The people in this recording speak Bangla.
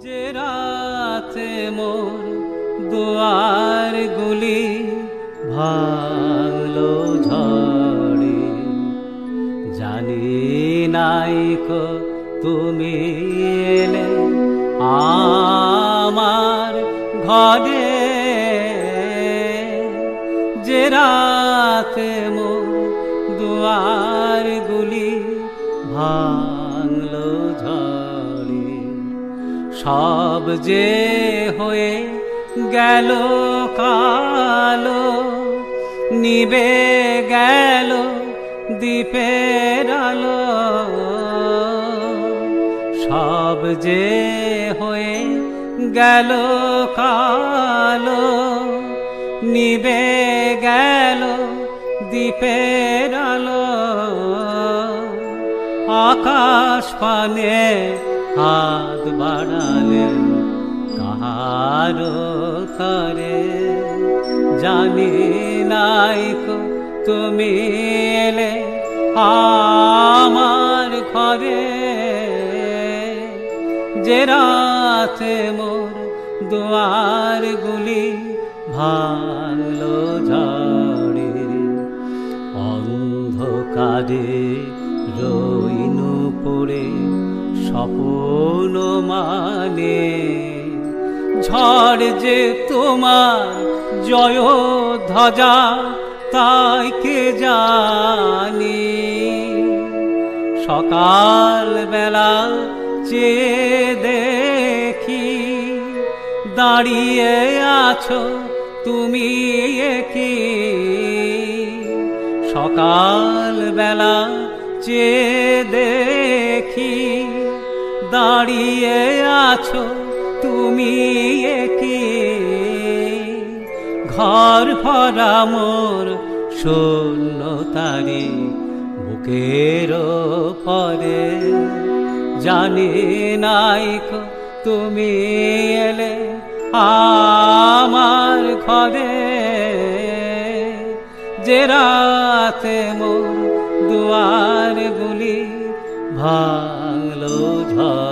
যে রাতে মোর দুয়ার গুলি ভাঙলো ঝড়ে, জানি নাইকো তুমি এলে আমার ঘরে। যে রাতে মোর দুয়ার গুলি ভাঙলো ঝড়ে, সব যে হয়ে গেল কালো, নিবে গেল দ্বীপের আলো। সব যে হয়ে গেল কালো, নিবে গেল দ্বীপের আলো। আকাশ পানে হাত বাড়ালেন কাহারো তরে, জানি নাইকো তুমি এলে আমার ঘরে। যে রাতে মোর দুয়ার গুলি ভাঙলো ঝড়ে, অন্ধকারে রইনু পড়ে স্বপ্ন মানে। ঝড় যে তোমার জয় ধ্বজা তাই কে জানি। সকাল বেলা চেয়ে দেখি দাঁড়িয়ে আছো তুমি কি। সকাল বেলা চেয়ে দেখি দাঁড়িয়ে আছো তুমি কি। ঘর ভরা মোর শূন্য তারি বুকের পরে, জানি নাইকো তুমি এলে আমার ঘরে। যে রাতে মোর দুয়ার গুলি ভাঙলো ঝড়ে।